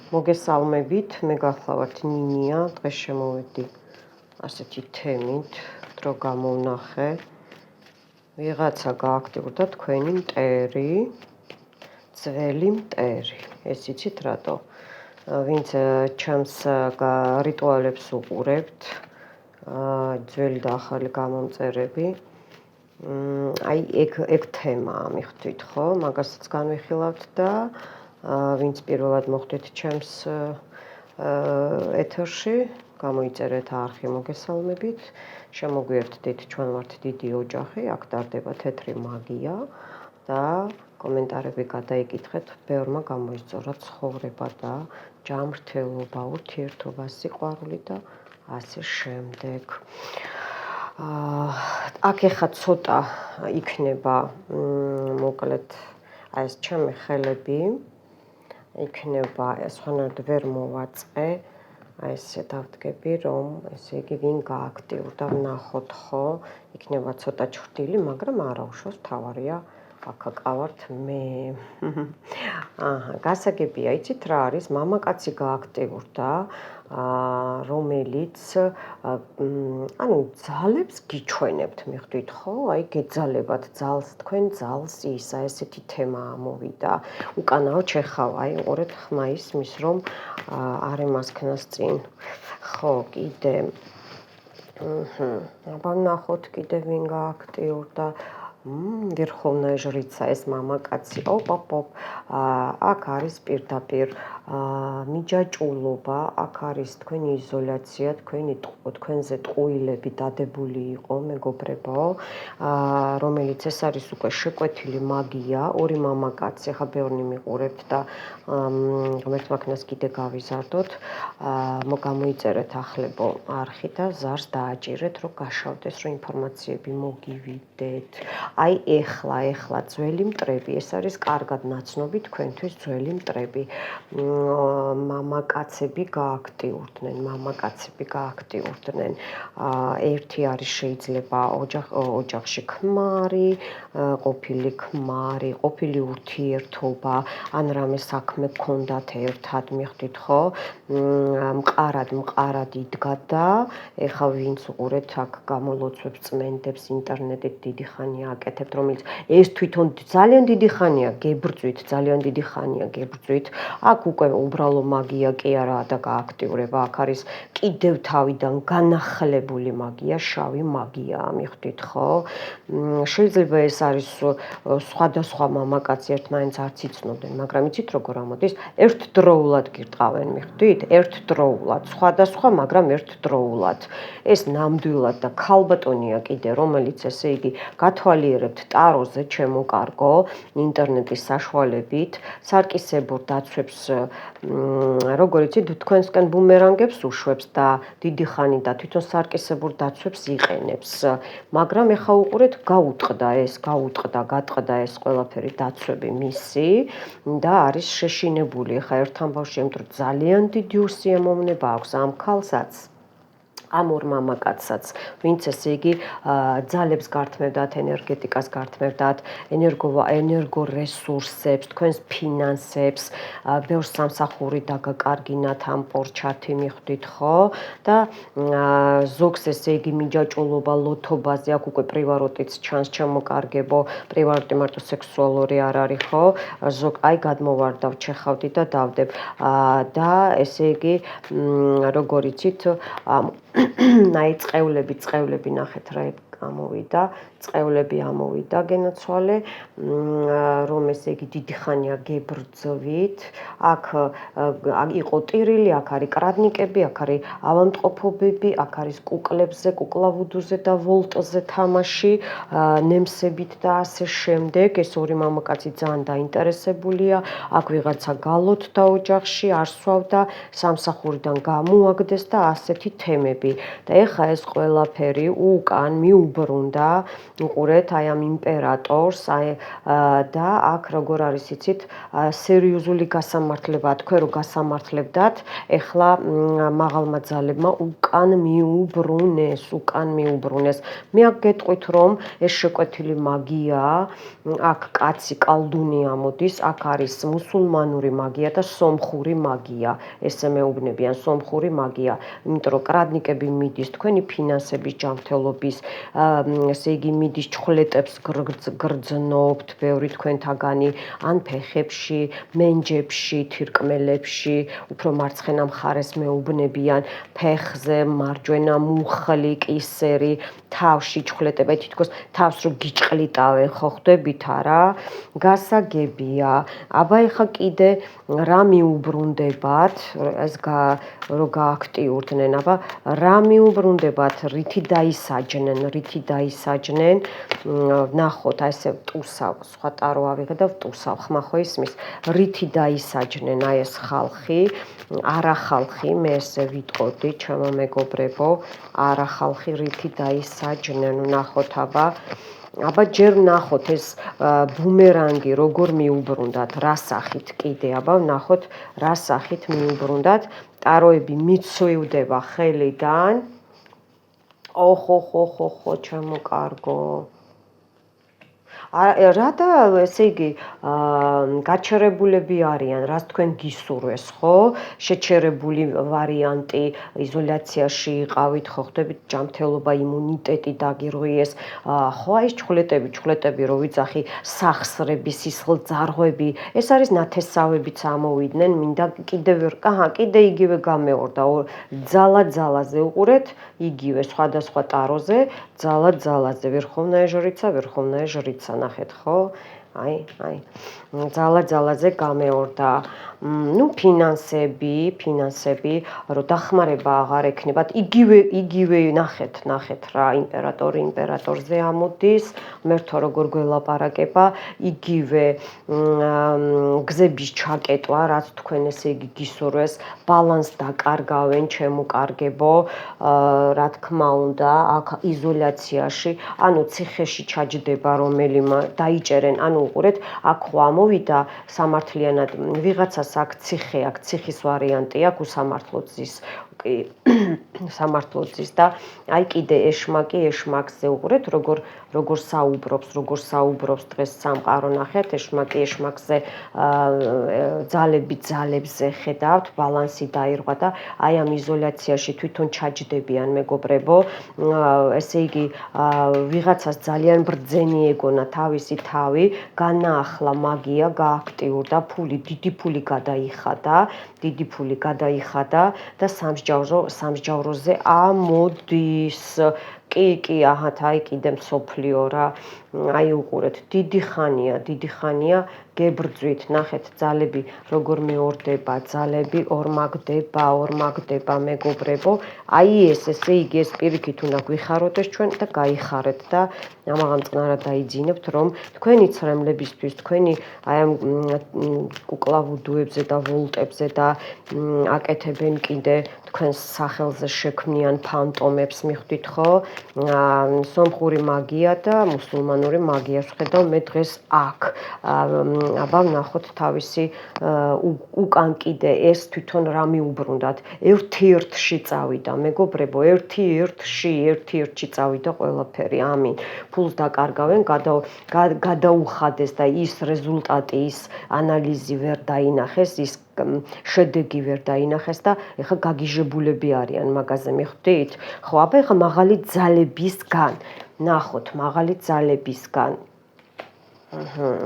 მოგესალმებით, მე გახლავართ ნინია, დღეს შემოვედი ასეთი თემით, დრო გამოვნახე. ვიღაცა გააქტიურდა თქვენი მტერი, ძველი მტერი. ეს იცით რატო? ვინც ჩემს რიტუალებს უყურებთ, ძველი და ახალი გამომწერები. აი ეგ თემაა მიხვდით ხო? მაგასაც განვიხილავთ და ვინც პირველად მოხვდით ჩემს ეთერში, გამოიწერეთ არხი მოგესალმებით. შემოგვიერთდით, ჩვენ ვართ დიდი ოჯახი, აქ ტარდება თეთრი მაგია და კომენტარები გადაიკითხეთ, ბევრმა გამოისწორა ცხოვრება და ჯანმრთელობა, ურთიერთობა, სიყვარული და ასე შემდეგ. აქ ეხა ცოტა იქნება მოკლედ ეს ჩემი ხელები იქნება სხვანაირად ვერ მოვაწყე აი ესე დავდგები რომ ესე იგი ვინ გააქტიურდა ვნახოთ ხო იქნება ცოტა ჩრდილი მაგრამ არა უშავს თავარია აქ ყავართ მე გასაგებია იცით რა არის მამაკაცი გააქტიურდა რომელიც ანუ ძალებს გიჩვენებთ მიხვდით ხო აი გეძალებათ ძალს თქვენ ძალს ისა ესეთი თემა ამოვიდა უკანაო ჩეხავ აი უყურეთ ხმა ისმის რომ არ ემასქნას წინ ხო კიდე აბა ნახოთ კიდე ვინ გააქტიურდა ვერხოვნაია ჟრიცა ეს მამაკაცი ოპ აქ არის პირდაპირ მიჯაჭულობა აქ არის თქვენი იზოლაცია თქვენზე ტყუილები დადებული იყო მეგობრებო რომელიც ეს არის უკვე შეკვეთილი მაგია ორი მამაკაცი ახლა ბევრნი მიყურებთ და ღმერთმა ქნას კიდე გავიზარდოთ გამოიწერეთ ახლებო არხი და ზარს დააჭირეთ რომ გაშავდეს რომ ინფორმაციები მოგივიდეთ აი ეხლა ძველი მტრები ეს არის კარგად ნაცნობი თქვენთვის ძველი მტრები მამაკაცები გააქტიურდნენ ერთი არის შეიძლება ოჯახში ქმარი ყოფილი ქმარი ყოფილი ურთიერთობა ან რამე საქმე გქონდათ ერთად მიხვდით ხო მყარად იდგა და ეხლა ვინც უყურეთ აქ გამოლოცვებს წმენდებს ინტერნეტით დიდი ხანია აკეთებთ რომელიც ეს თვითონ ძალიან დიდი ხანია გებრძვით ძალიან დიდი ხანია გებრძვით აქ უკვე უბრალო მაგია კი არაა და გააქტიურება აქ არის კიდევ თავიდან განახლებული მაგია შავი მაგიაა მიხვდით ხო შეიძლება ეს არის სხვადასხვა მამაკაცი ერთმანეთს არც იცნობდნენ მაგრამ იცით როგორ ამოდის ერთდროულად გირტყავენ მიხვდით ერთდროულად სხვადასხვა მაგრამ ერთდროულად ეს ნამდვილად და ქალბატონია კიდე რომელიც ესე იგი გათვალიერებთ ტაროზე ჩემო კარგო ინტერნეტის საშუალებით სარკისებურ დაცვებს როგორ იცით თქვენსკენ ბუმერანგებს უშვებს და დიდი ხანი და თვითონ სარკისებურ დაცვებს იყენებს მაგრამ ეხა უყურეთ გაუტყდა გატყდა ეს ყველაფერი დაცვები მისი და არის შეშინებული ეხა ერთ ამბავში ემტრო ძალიან დიდი უსიამოვნება აქვს ამ ქალსაც ამ ორ მამაკაცსაც ვინც ესე იგი ძალებს გართმევდათ ენერგეტიკას გართმევდათ ენერგო რესურსებს თქვენს ფინანსებს ბევრ სამსახური დაგაკარგინათ ამ პორჩათი მიხვდით ხო და ზოგს ესე იგი მიჯაჭულობა ლოთობაზე აქ უკვე პრივაროტიც ჩანს ჩემოკარგებო პრივაროტი მარტო სექსუალური არ არის ხო ზოგ აი გადმოვარდავ ჩეხავდი და დავდებ და ესე იგი როგორ იცით აი წყევლები ნახეთ რა ამოვიდა წყევლები ამოვიდა გენაცვალე რომ ესე იგი დიდი ხანია გებრძვით აქ იყო ტირილი აქ არის კრადნიკები აქ არის ავადმყოფობები აქ არის კუკლებზე კუკლავუდუზე და ვოლტზე თამაში ნემსებით და ასე შემდეგ ეს ორი მამაკაცი ძალიან დაინტერესებულია აქ ვიღაცა გალოთდა ოჯახში არ სვავდა სამსახურიდან გამოაგდეს და ასეთი თემები და ეხა ეს ყველაფერი უკან მიუბრუნდა უყურეთ აი ამ იმპერატორს და აქ როგორ არის იცით სერიოზული გასამართლება თქვენ რო გასამართლებდათ ეხლა მაღალმა ძალებმა უკან მიუბრუნეს მე აქ გეტყვით რომ ეს შეკვეთილი მაგიაა აქ კაცი კალდუნი ამოდის აქ არის მუსულმანური მაგია და სომხური მაგია ესე მეუბნებიან სომხური მაგია იმიტომ რომ კრადნიკები მიდის თქვენი ფინანსების ჯანმრთელობის ესე იგი მიდის ჩხლეტებს გრძნობთ ბევრი თქვენთაგანი ან ფეხებში მენჯებში თირკმელებში უფრო მარცხენა მხარეს მეუბნებიან ფეხზე მარჯვენა მუხლი კისერი თავში ჩხლეტება თითქოს თავს რო გიჭყლიტავენ ხო ხვდებით არა გასაგებია აბა ეხა კიდე რა მიუბრუნდებათ ეს რო გააქტიურდნენ აბა რა მიუბრუნდებათ რითი დაისაჯნენ ნახოთ აი ესე ვტუსავ სხვა ტარო ავიღე და ვტუსავ ხმა ხო ისმის რითი დაისაჯნენ აი ეს ხალხი არა ხალხი მე ესე ვიტყოდი ჩემო მეგობრებო არა ხალხი რითი დაისაჯნენ ნახოთ აბა ჯერ ნახოთ ეს ბუმერანგი როგორ მიუბრუნდათ რა სახით კიდე აბა ნახოთ რა სახით მიუბრუნდათ ტაროები მიცვივდება ხელიდან ხო ჩემო კარგო რა და ესე იგი გაჩერებულები არიან რას თქვენ გისურვეს ხო შეჩერებული ვარიანტი იზოლაციაში იყავით ხო ხვდებით ჯანმრთელობა იმუნიტეტი დაგირღვიეს ხო აი ეს ჩხლეტები რო ვიცახი სახსრები სისხლძარღვები ეს არის ნათესავებიც ამოვიდნენ მინდა კიდე იგივე გამეორდა ძალაზე უყურეთ იგივე სხვადასხვა ტაროზე ძალაზე ვერხოვная жрица ნახეთ ხო აი ძალაზე გამეორდა ну ფინანსები რო დახმარება აღარ ექნებათ იგივე ნახეთ რა იმპერატორზე ამოდის მერთო როგორ გველაპარაკება იგივე გზების ჩაკეტვა რაც თქვენ ესე იგი გისურვეს ბალანს დაკარგავენ ჩემო კარგებო რა თქმა უნდა აქ იზოლაციაში ანუ ციხეში ჩაჯდება რომელიმე დაიჭერენ ანუ უყურეთ აქ ხო ამოვიდა სამართლიანად ვიღაცას აქ ციხის ვარიანტი აქვს სამართლოძის და აი კიდე ეშმაკზე უყურეთ როგორ საუბრობს დღეს სამყარო ნახეთ ეშმაკზე ძალებზე ხედავთ ბალანსი დაირღვა და აი ამ იზოლაციაში თვითონ ჩაჯდებიან მეგობრებო ესე იგი ვიღაცას ძალიან ბრძენი ეგონა თავისი თავი განაახლა მაგია გააქტიურდა დიდი ფული გადაიხადა და სამსჯავროზე ამოდის კი აჰათ აი კიდე მსოფლიო რა აი უყურეთ დიდი ხანია გებრძვით ნახეთ ძალები როგორ მეორდება ძალები ორმაგდება მეგობრებო აი ესე იგი ეს პირიქით უნდა გვიხაროთ ეს ჩვენ და გაიხარეთ და ამაღამ წყნარად დაიძინებთ რომ თქვენი ცრემლებისთვის თქვენი აი ამ კუკლავუდუებზე და ვოლტებზე და აკეთებენ კიდე თქვენს სახელზე შექმნიან ფანტომებს მიხვდით ხო სომხური მაგია და მუსულმანური მაგია ვხედავ მე დღეს აქ აბა ნახოთ თავისი უკან კიდე ეს თვითონ რა მიუბრუნდათ ერთ-ერთში წავიდა მეგობრებო ერთ-ერთში წავიდა ყველაფერი ამინ ფულს დაკარგავენ გადაუხადეს და ის რეზულტატი ის ანალიზი ვერ დაინახეს ის შედეგი ვერ დაინახეს და ეხა გაგიჟებულები არიან მაგაზე მიხვდით ხო აბა ეხა მაღალი ძალებისგან ნახოთ მაღალი ძალებისგან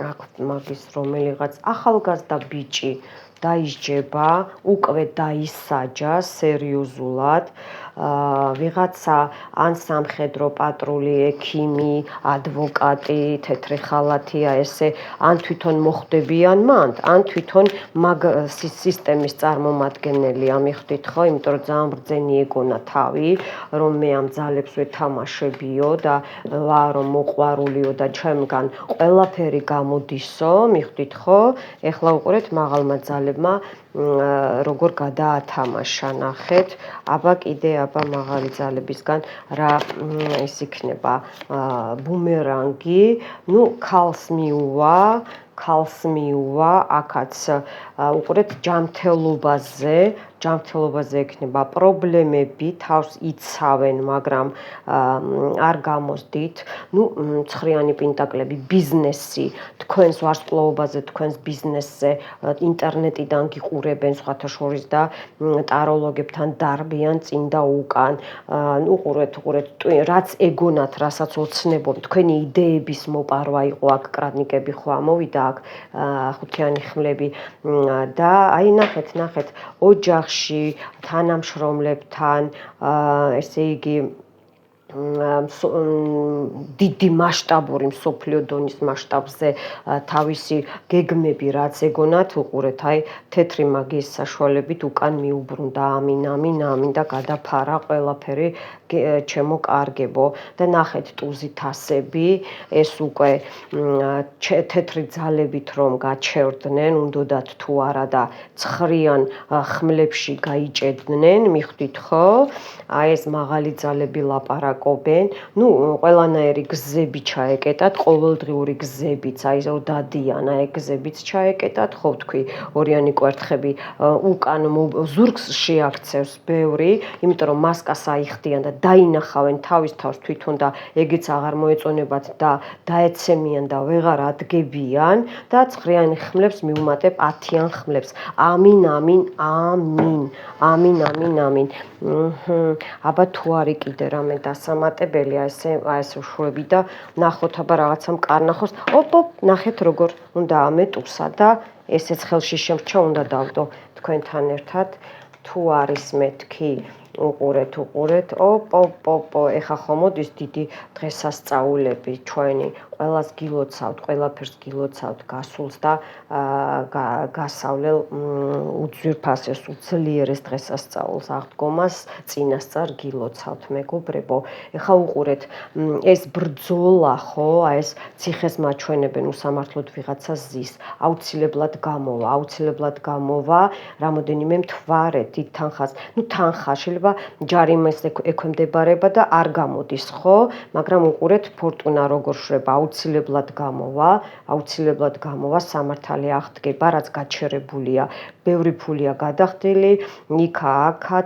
აქ მაგის რომელიღაც ახალგაზრდა ბიჭი დაისჯება უკვე დაისაჯა სერიოზულად ვიღაცა ან სამხედრო პატრული ექიმი ადვოკატი თეთრი ხალათია ესე ან თვითონ მოხდებიან მანდ ან თვითონ მაგ სისტემის წარმომადგენელია მიხვდით ხო იმიტომ რომ ძალიან ბრძენი ეგონა თავი რომ მე ამ ძალებს ვეთამაშებიო და ვარო მოყვარულიო და ჩემგან ყველაფერი გამოდისო მიხვდით ხო ეხლა უყურეთ მაღალმა ძალებმა როგორ გადაათამაშა ნახეთ. აბა კიდე მაღალი ძალებისგან რა ის იქნება ბუმერანგი, ქალს მიუვა, აქაც უყურეთ ჯანმრთელობაზე ექნება პრობლემები, თავს იცავენ, მაგრამ არ გამოსდით. ცხრიანი პენტაკლები, ბიზნესი, თქვენს ვარსკვლავობაზე, თქვენს ბიზნესზე, ინტერნეტიდან გიყურებენ სხვათა შორის და ტაროლოგებთან დარბიან წინ და უკან. უყურეთ, რაც ეგონათ, რასაც ოცნებობთ, თქვენი იდეების მოპარვა იყო აქ კრადნიკები ხო ამოვიდა აქ ხუთიანი ხმლები და აი ნახეთ, ოჯახში, თანამშრომლებთან, ესე იგი დიდი მასშტაბური მსოფლიო დონის მასშტაბზე თავისი გეგმები რაც ეგონათ, უყურეთ, აი თეთრი მაგიის საშუალებით უკან მიუბრუნდა, ამინ და გადაფარა ყველაფერი ჩემო კარგებო და ნახეთ ტუზით ასები, ეს უკვე თეთრი ძალებით რომ გაჩერდნენ, უნდათ თუ არა და ცხრიან ხმლებში გაიჭედნენ, მიხვდით ხო? აი ეს მაღალი ძალები ლაპარაკობენ, ყველანაირი გზები ჩაეკეტათ, ყოველდღიური გზებიც, აი დადიან, აი გზებიც ჩაეკეტათ, ხო ვთქვი, ორიანი კვერთხები უკან ზურგს შეაქცევს ბევრი, იმიტომ რომ მასკას აიხდიან და დაინახავენ თავის თავს თვითონ და ეგეც აღარ მოეწონებათ და დაეცემიან და ვეღარ ადგებიან და ცხრიანი ხმლებს მიუმატებ 10-იან ხმლებს. ამინ. აბა თუ არის კიდე რამე დასამატებელი, ეს ვშვები და ნახოთ აბა რაღაცა მკარნახოს. ნახეთ როგორ უნდა ამეტუსა და ესეც ხელში შემრჩა, უნდა დავდო თქვენთან ერთად. თუ არის მეთქი, უყურეთ, ეხა ხო მოდის დიდი დღესასწაულები ჩვენი, ყველას გილოცავთ, ყველაფერს გილოცავთ გასულს და გასავლელ უძვირფასეს, უძლიერეს დღესასწაულს, აღდგომას წინასწარ გილოცავთ, მეგობრებო. ეხა უყურეთ, ეს ბრძოლა ხო, ეს ციხეს მაჩვენებენ, უსამართლოდ ვიღაცას ზის, აუცილებლად გამოვა, რამოდენიმე მთვარე, დიდ თანხას, თანხა შეიძლება ჯარიმის ექვემდებარება და არ გამოდის, ხო? მაგრამ უყურეთ, ფორტუნა როგორ შვება, აუცილებლად გამოვა, სამართალი აღდგება, რაც გაჩერებულია. ბევრი ფულია გადახდილი, იქა,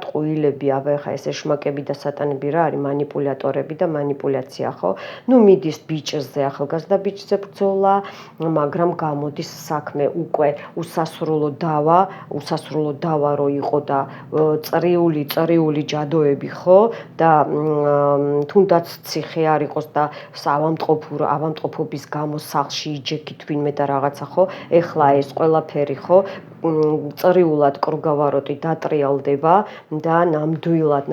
ტყუილები, აბა ეს ეშმაკები და სატანები რა არის, მანიპულატორები და მანიპულაცია, ხო? მიდის ბიჭზე, ახალგაზრდა ბიჭზე ბრძოლა, მაგრამ გამოდის საქმე უკვე უსასრულო დავა რო იყო და წრიული ჯადოები, ხო? და თუნდაც ციხე არ იყოს და ავადმყოფობის გამო სახლში იჯექით ვინმე და რაღაცა, ხო? ეხლა ეს ყველაფერი, ხო? წრიულად კრუგავაროტი დატრიალდება და ნამდვილად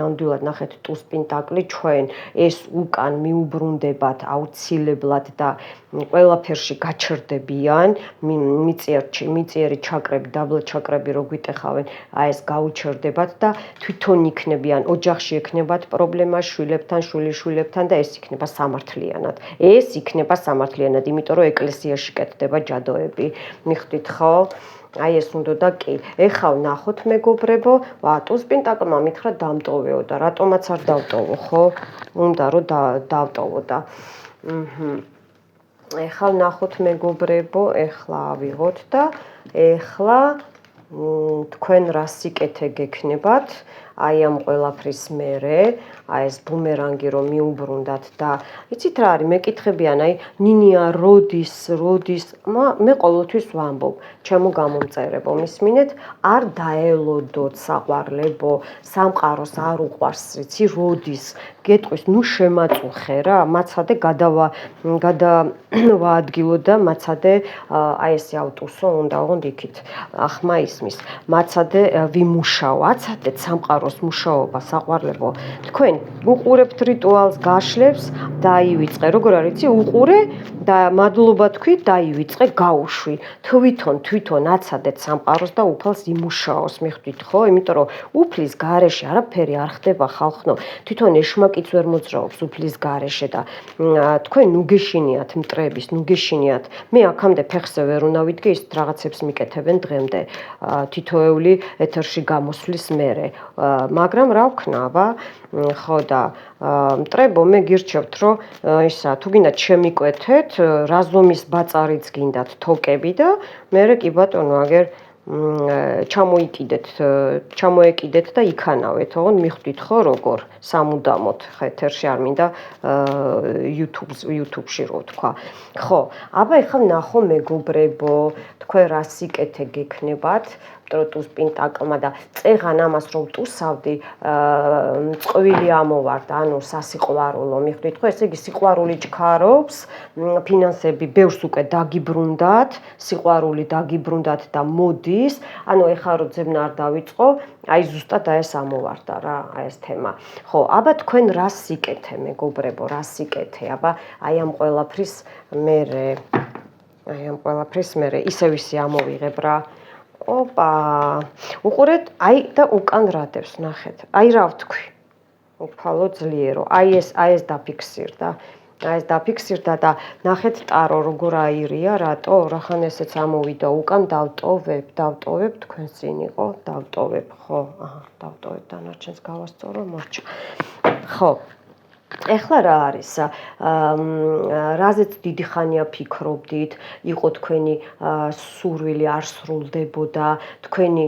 ნახეთ ტუს პენტაკლი ჩვენ ეს უკან მიუბრუნდებათ აუცილებლად და ყველაფერში გაჩერდებიან, მიწიერი ჩაკრები, დაბლა ჩაკრები რო გვიტეხავენ, აი ეს გაუჩერდებათ და თვითონ იქნებიან, ოჯახში ექნებათ პრობლემა შვილიშვილებთან და ეს იქნება სამართლიანად, იმიტომ რომ ეკლესიაში კეთდება ჯადოები. მიხვდით ხო? აი ეს უნდა და კი. ეხლა ვნახოთ მეგობრებო, ტუს პენტაკლმა მითხრა დამტოვეო და რატომაც არ დავტოვო, ხო? უნდა რომ დავტოვო და ეხლა ვნახოთ მეგობრებო, ეხლა ავიღოთ და ეხლა თქვენ რა სიკეთე გექნებათ, აი ამ ყველაფრის მერე, აი ეს ბუმერანგი რომ მიუბრუნდათ და იცით რა არის, მეკითხებიან, აი ნინია როდის, მე ყოველთვის ვამბობ, ჩემო გამომწერებო, მისმინეთ, არ დაელოდოთ საყვარლებო, სამყაროს არ უყვარს, იცი, როდის გეტყვის, შემაწუხე რა, მაცადე გადავაადგილო და მაცადე აი ესე ავტუსო უნდა ოღონდ იქით ახმა ისმის, მაცადე ვიმუშაო, აცადეთ სამყაროს იყოს მუშაობა, საყვარლებო. თქვენ უყურებთ რიტუალს, გაშლებს, დაივიწყე. როგორ არის, იცი, უყურე და მადლობა თქვი, დაივიწყე, გაუშვი. თვითონ აცადეთ სამყაროს და უფალს იმუშაოს, მიხვდით ხო? იმიტომ რომ უფლის გარეშე არაფერი არ ხდება ხალხო. თვითონ ეშმაკიც ვერ მოძრაობს უფლის გარეშე და თქვენ ნუ გეშინიათ მტრების, ნუ გეშინიათ. მე აქამდე ფეხზე ვერ უნდა ვიდგე, ის რაღაცებს მიკეთებენ დღემდე. თითოეული ეთერში გამოსვლის მერე. მაგრამ რა ვქნა, აბა, ხო და მტრებო, მე გირჩევთ, რომ ისა, თუ გინდათ შემიკვეთეთ, რაზომის ბაწარიც გინდათ თოკები და მერე კი ბატონო, აგერ ჩამოეკიდეთ და იქანავეთ, ოღონდ მიხვდით ხო როგორ სამუდამოდ, ხა ეთერში არ მინდა YouTube-ში რო თქვა. ხო, აბა ეხლა ნახო მეგობრებო, თქვენ რა სიკეთე გექნებათ ტროტუს პინტაკლმა და წეღან ამას რომ ვტუსავდი, წყვილი ამოვარდა, ანუ სასიყვარულო, მიხვდით ხო, ესე იგი სიყვარული ჩქარობს, ფინანსები ბევრს უკვე დაგიბრუნდათ, სიყვარული დაგიბრუნდათ და მოდის, ანუ ეხლა რო ძებნა არ დავიწყო, აი ზუსტად ეს ამოვარდა რა, ეს თემა. ხო, აბა თქვენ რა სიკეთე, მეგობრებო, რა სიკეთე, აბა აი ამ ყველაფრის მერე, ისევ ისე ამოვიღებ რა. ოპა, უყურეთ, აი და უკან რადებს, ნახეთ. აი რა ვთქვი. უფალო ძლიერო. აი ეს დაფიქსირდა. აი ეს დაფიქსირდა და ნახეთ ტარო როგორ აირია, რატო? რახან ესეც ამოვიდა უკან, დავტოვებ, თქვენ წინ იყო, დავტოვებ, ხო? აჰა, დავტოვებ, დანარჩენს გავასწორო, მორჩა. ხო. ეხლა რა არის? რაზეც დიდი ხანია ფიქრობდით, იყო თქვენი სურვილი არ სრულდებოდა, თქვენი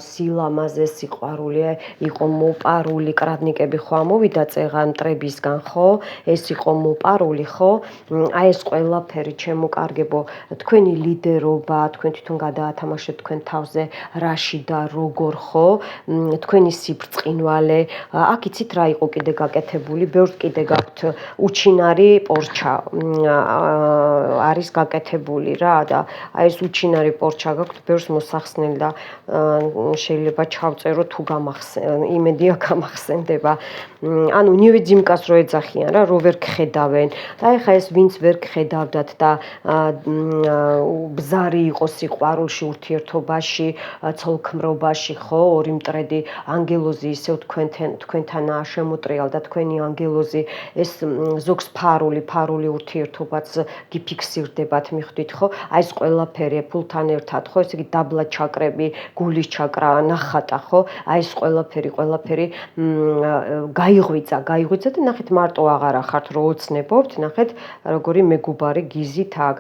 სილამაზე, სიყვარული იყო მოპარული, კრადნიკები ხო ამოვიდა წეღან მტრებისგან, ხო? ეს იყო მოპარული, ხო? აი ეს ყველაფერი, ჩემო კარგებო, თქვენი ლიდერობა, თქვენ თვითონ გადაათამაშეთ თქვენ თავზე რაში და როგორ, ხო? თქვენი სიბრწყინვალე, აქ იცით რა იყო კიდე გაკეთებული, ბევრს კიდე გაქვთ უჩინარი პორჩა არის გაკეთებული რა და აი ეს უჩინარი პორჩა გაქვთ ბევრს მოსახსნელი და შეიძლება ჩავწერო თუ იმედია გამახსენდება. ანუ ნივიძიმკას რო ეძახიან რა, რო ვერ გხედავენ და ეხა ეს ვინც ვერ გხედავდათ და ბზარი იყო სიყვარულში, ურთიერთობაში, ცოლქმრობაში, ხო, ორი მტრედი ანგელოზი ისევ თქვენთანაა შემოტრიალ და თქვენი ანგელოზი ეს ზოგს ფარული ურთიერთობაც გიფიქსირდებათ, მიხვდით ხო? აი ეს ყველაფერი ფულთან ერთად, ხო? ესე იგი დაბლა ჩაკრები, გულის ჩაკრა, ნახატა, ხო? აი ეს ყველაფერი გაიღვიძა და ნახეთ მარტო აღარ ახართ რო ოცნებობთ, ნახეთ როგორი მეგუბარი გიზით აქ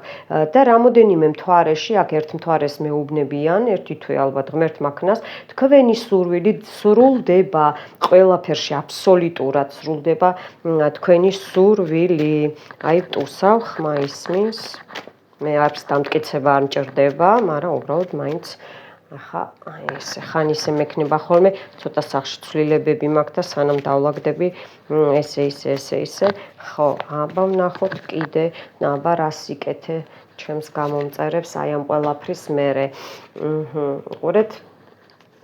და რამოდენიმე მთვარეში, აქ ერთ მთვარეს მეუბნებიან, ერთი თვე ალბათ ღმერთ მაქნას, თქვენი სურვილი სრულდება, ყველაფერში აბსოლუტურად სრულდება თქვენი სურვილი. აი ვტუსავ, ხმა ისმის. მე არც დამტკიცება არ მჭირდება, მაგრამ უბრალოდ მაინც ახლა აი ესე ხან ისე მექნება ხოლმე, ცოტა სახში ცვლილებები მაქვს და სანამ დავლაგდები, ესე. ხო, აბა ვნახოთ კიდე, აბა რა სიკეთე ჩემს გამომწერებს აი ამ ყველაფრის მერე. უყურეთ.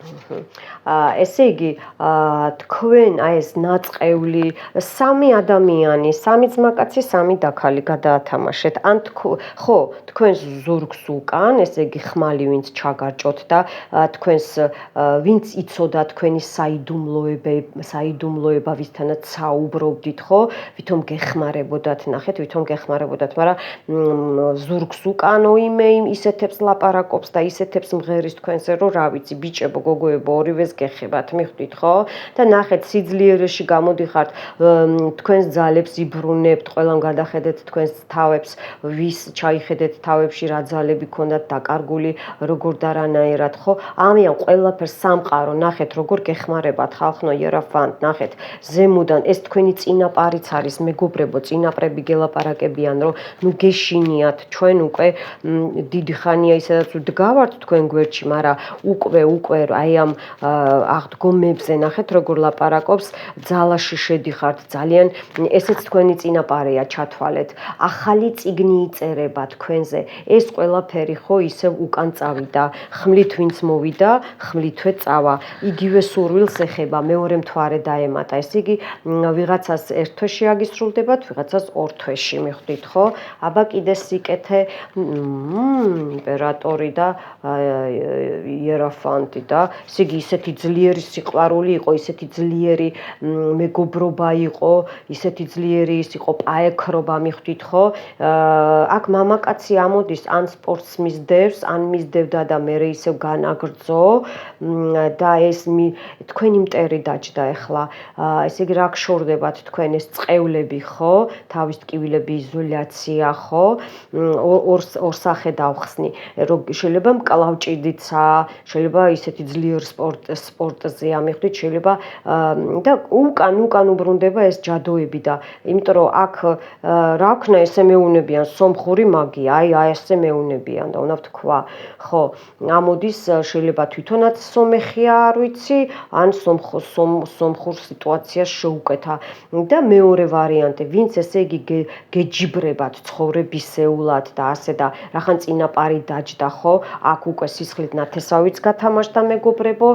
ესე იგი, თქვენ აი ეს ნაწყეული, სამი ადამიანი, სამი ძმაკაცი, სამი დაქალი გადაათამაშეთ. ან ხო, თქვენს ზურგს უკან, ესე იგი ხმალი ვინც ჩაგარჭოთ და თქვენს ვინც იცოდა თქვენი საიდუმლოება, ვისთანაც საუბრობდით, ხო? ვითომ გეხმარებოდათ, ნახეთ, მაგრამ ზურგს უკანო იმე ისეთებს ლაპარაკობს და ისეთებს მღერის თქვენზე, რომ რა ვიცი, ბიჭებო გოგოებო ორივეს გეხებათ, მიხვდით ხო? და ნახეთ სიძლიერეში გამოდიხართ, თქვენს ძალებს იბრუნებთ, ყველამ გადახედეთ თქვენს თავებს, ვის ჩაიხედეთ თავებში, რა ძალები ქონდათ დაკარგული, როგორ და რანაირად, ხო? ამიან ყველაფერს სამყარო, ნახეთ როგორ გეხმარებათ ხალხო, იერაფანტ, ნახეთ ზემოდან ეს თქვენი წინაპარიც არის, მეგობრებო, წინაპრები გელაპარაკებიან, რომ ნუ გეშინიათ, ჩვენ უკვე დიდი ხანია ისედაც ვდგავართ თქვენ გვერდში, მაგრამ უკვე აი ამ აღდგომებზე ნახეთ როგორ ლაპარაკობს ძალაში შედიხართ ძალიან ესეც თქვენი წინაპარია ჩათვალეთ ახალი წიგნი იწერება თქვენზე ეს ყველაფერი ხო ისევ უკან წავიდა ხმლით ვინც მოვიდა ხმლითვე წავა იგივე სურვილს ეხება მეორე მთვარე დაემატა ესე იგი ვიღაცას ერთ თვეში აგისრულდებათ ვიღაცას ორ თვეში მიხვდით ხო აბა კიდე სიკეთე იმპერატორი და იეროფანტი და ესე იგი ისეთი ძლიერი სიყვარული იყო ისეთი ძლიერი მეგობრობა იყო ისეთი ძლიერი ის იყო პაექრობა მიხვდით ხო აქ მამაკაცი ამოდის ან სპორტს მისდევს ან მისდევდა და მე ისევ განაგრძო და ეს თქვენი მტერი დაჯდა ახლა ესე იგი რა გშორდებათ თქვენ ეს წყევლები ხო თავის ტკივილები იზოლაცია ხო ორ სახე დავხსნი შეიძლება მკლავჭიდიცა შეიძლება ისეთი ძლიერ სპორტზე ამიხვდით შეიძლება და უკან უბრუნდება ეს ჯადოები და იმიტომ რომ აქ რა ქნა ესე მეუნებიან სომხური მაგია აი ესე მეუნებიან და უნდა ვთქვა ხო ამოდის შეიძლება თვითონაც სომეხია არ ვიცი ან სომხურ სიტუაციას შეუკეთა და მეორე ვარიანტი ვინც ესე იგი გეჯიბრებათ ცხოვრებისეულად და ასე და რახან წინაპარი დაჯდა ხო აქ უკვე სისხლით ნათესავიც გათამაშდა მეგობრებო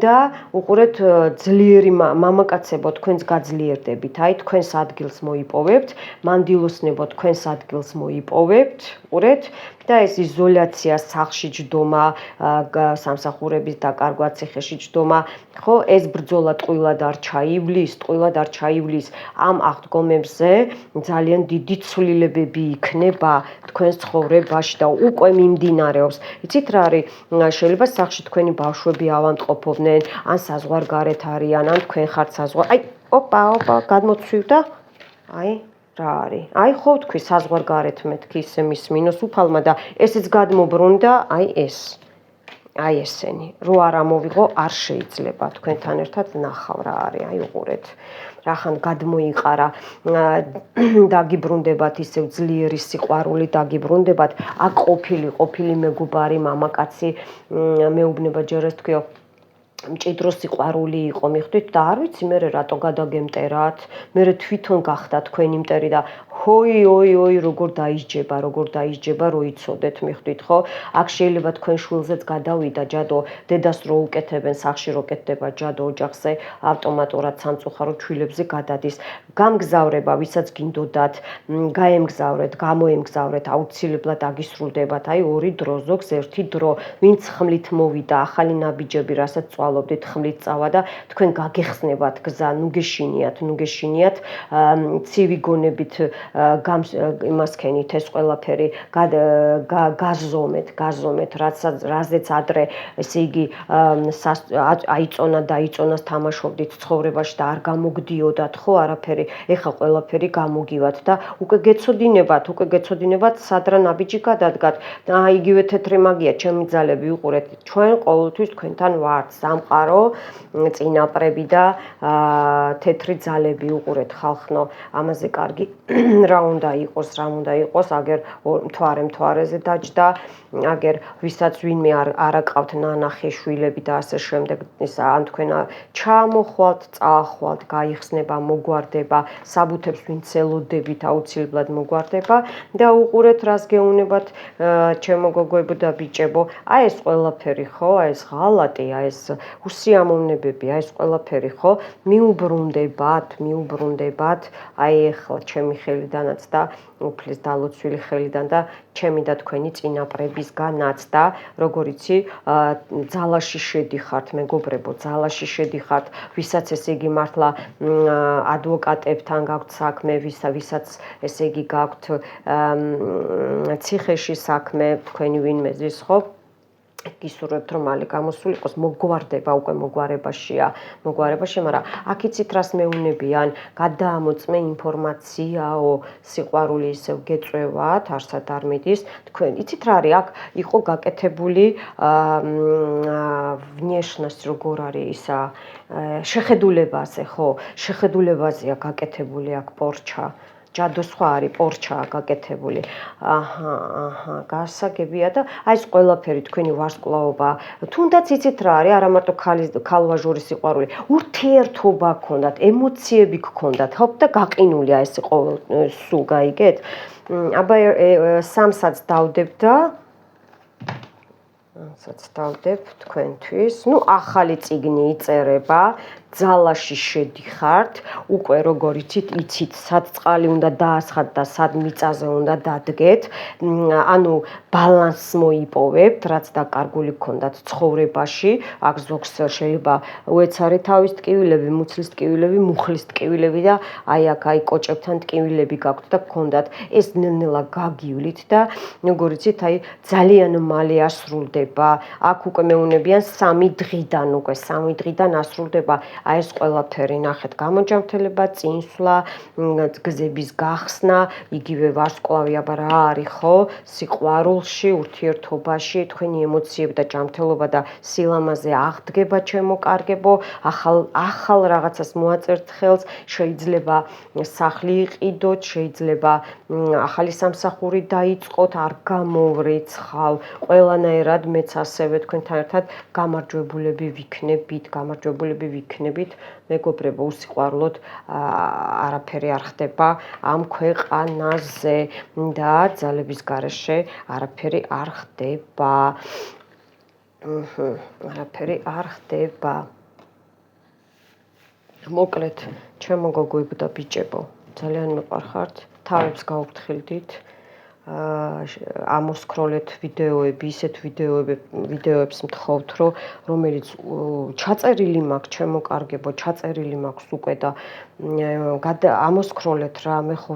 და უყურეთ ძლიერი მამაკაცებო თქვენს გაძლიერდებით აი თქვენს ადგილს მოიპოვებთ მანდილოსნებო თქვენს ადგილს მოიპოვებთ უყურეთ და ეს იზოლაცია სახლში ჯდომა სამსახურების დაკარგვა ციხეში ჯდომა ხო ეს ბრძოლა ტყუილად არ ჩაივლის ამ აღდგომებზე ძალიან დიდი ცვლილებები იქნება თქვენს ცხოვრებაში და უკვე მიმდინარეობს იცით რა არის შეიძლება სახლში თქვენი ბავშვები ავადმყოფობდნენ ან საზღვარგარეთ არიან ან თქვენ ხართ აი ოპა გადმოცვივდა აი რა არის აი ხო თქვი საზღვარგარეთ მეთქი ისე მისმინოს უფალმა და ესეც გადმობრუნდა აი ესენი რო არ ამოვიღო არ შეიძლება თქვენთან ერთად ნახავ რა არის აი უყურეთ რახან გადმოიყარა დაგიბრუნდებათ ისევ ძლიერი სიყვარული დაგიბრუნდებათ აქ ყოფილი მეგობარი მამაკაცი მეუბნება ჯერ ეს თქვიო მჭიდრო სიყვარული იყო მიხვდით და არ ვიცი მე რატო გადაგემტერათ მე თვითონ გახდა თქვენი მტერი და ოი როგორ დაისჯება რო იცოდეთ მიხვდით ხო აქ შეიძლება თქვენ შვილზეც გადავიდა ჯადო დედას რო უკეთებენ სახში რო კეთდება ჯადო ოჯახზე ავტომატურად სამწუხარო ჩვილებზე გადადის გამგზავრება ვისაც გინდოდათ გაემგზავრეთ გამოემგზავრეთ აუცილებლად აგისრულდებათ აი ორი დრო ზოგს ერთი დრო ვინც ხმლით მოვიდა ახალი ნაბიჯები რასაც წვალობდით ხმლით წავა და თქვენ გაგეხსნებათ გზა ნუ გეშინიათ ცივი გონებით იმას ქენით ეს ყველაფერი გაზომეთ რაზეც ადრე ესე იგი აიწონას თამაშობდით ცხოვრებაში და არ გამოგდიოდათ ხო არაფერი ეხა ყველაფერი გამოგივათ და უკვე გეცოდინებათ სადრა ნაბიჯი გადადგათ იგივე თეთრი მაგია ჩემი ძალები უყურეთ ჩვენ ყოველთვის თქვენთან ვართ სამყარო წინაპრები და თეთრი ძალები უყურეთ ხალხნო ამაზე კარგი რა უნდა იყოს აგერ მთვარეზე დაჯდა აგერ ვისაც ვინმე არ აკავთ ნანახი შვილები და ასე შემდეგ ან თქვენ ჩამოხვალთ წაახვალთ გაიხსნება მოგვარდება საბუთებს ვინც ელოდებით აუცილებლად მოგვარდება და უყურეთ რას გეუნებათ ჩემო გოგოებო და ბიჭებო აი ეს ყველაფერი ხო აი ეს ღალატი აი ეს უსიამოვნებები აი ეს ყველაფერი ხო მიუბრუნდებათ აი ახლა ჩემი ხელიდანაც და უფლის დალოცვილი ხელიდან და ჩემი და თქვენი წინაპრებისგანაც და როგორ იცი ძალაში შედიხართ მეგობრებო ძალაში შედიხართ ვისაც ესე იგი მართლა ადვოკატებთან გაქვთ საქმე ვისაც ესე იგი გაქვთ ციხეში საქმე თქვენი ვინმე ზის ხო გისურვებთ რომ მალე გამოსულიყოს მოგვარდება უკვე მოგვარებაშია მაგრამ აქ იცით რას მეუნებიან გადაამოწმე ინფორმაციაო სიყვარული ისევ გეწევათ არსად არ მიდის თქვენ იცით რა არის აქ იყო გაკეთებული внешность როგორ არის ისა შეხედულებაზე ხო შეხედულებაზეა გაკეთებული აქ პორჩა ჯადო სხვა არის, პორჩაა გაკეთებული. აჰა, გასაგებია და აი ეს ყველაფერი თქვენი ვარსკვლავობა, თუნდაც იცით რა არის, არა მარტო ქალვაჟურის სიყვარული, ურთიერთობა გქონდათ, ემოციები გქონდათ, ხო და გაყინულია ეს ყოველ სულ გაიგეთ? აბა სამსაც დავდებ და თქვენთვის. ნუ ახალი წიგნი იწერება, ძალაში შედიხართ, უკვე როგორ იცით, სად წყალი უნდა დაასხათ და სად მიწაზე უნდა დადგეთ. ანუ ბალანსს მოიპოვებთ, რაც დაკარგული გქონდათ ცხოვრებაში. აქ ზოგს შეიძლება უეცარი თავის ტკივილები, მუცლის ტკივილები, მუხლის ტკივილები და აი კოჭებთან ტკივილები გაქვთ და გქონდათ. ეს ნელ-ნელა გაგივლით და როგორ იცით, აი ძალიან მალე ასრულდება. აქ უკვე მეუნებიან 3 დღიდან ასრულდება. აი ეს ყველაფერი ნახეთ, გამოჯამთელება, წინსვლა, გზების გახსნა, იგივე ვარსკვლავი აბა რა არის ხო? სიყვარულში, ურთიერთობაში, თქვენი ემოციები და ჯანმრთელობა და სილამაზე აღდგება, ჩემო კარგებო, ახალ რაღაცას მოაწერთ ხელს, შეიძლება სახლი იყიდოთ, შეიძლება ახალი სამსახური დაიწყოთ, არ გამოვრეცხავ, ყველანაირად მეც ასევე თქვენთან ერთად გამარჯვებულები ვიქნებით. მეგობრებო, უსიყვარულოდ არაფერი არ ხდება ამ ქვეყანაზე და ძალების გარეშე არაფერი არ ხდება. მოკლედ, ჩემო გოგოებო და ბიჭებო, ძალიან მიყვარხართ, თავებს გაუფრთხილდით. ამოსკროლეთ ვიდეოები, ისეთ ვიდეოებს მთხოვთ, რომელიც ჩაწერილი მაქვს, ჩემო კარგებო, ჩაწერილი მაქვს უკვე და ამოსკროლეთ რა, მე ხო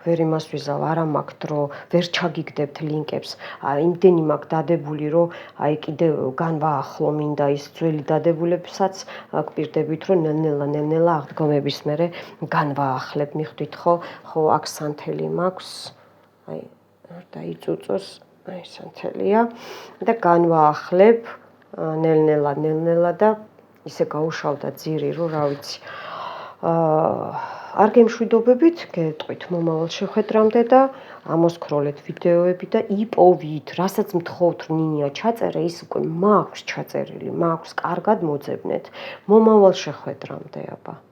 ვერ იმას ვიზავ, არა მაქვს დრო, ვერ ჩაგიგდებთ ლინკებს. იმდენი მაქვს დადებული, რომ აი კიდევ განვაახლო მინდა ის ძველი დადებულებსაც, გპირდებით, რომ ნელ-ნელა აღდგომების მერე განვაახლებ, მიხვდით ხო? ხო, აქ სანთელი მაქვს. აი დაიწუწოს, აი სანთელია და განვაახლებ ნელ-ნელა და ისე გაუშავდა ძირი, რომ რა ვიცი. არ გემშვიდობებით, გეტყვით მომავალ შეხვედრამდე და ამოსკროლეთ ვიდეოები და იპოვით, რასაც მთხოვთ ნინია ჩაწერე, ის უკვე მაქვს ჩაწერილი, მაქვს, კარგად მოძებნეთ. მომავალ შეხვედრამდე, აბა.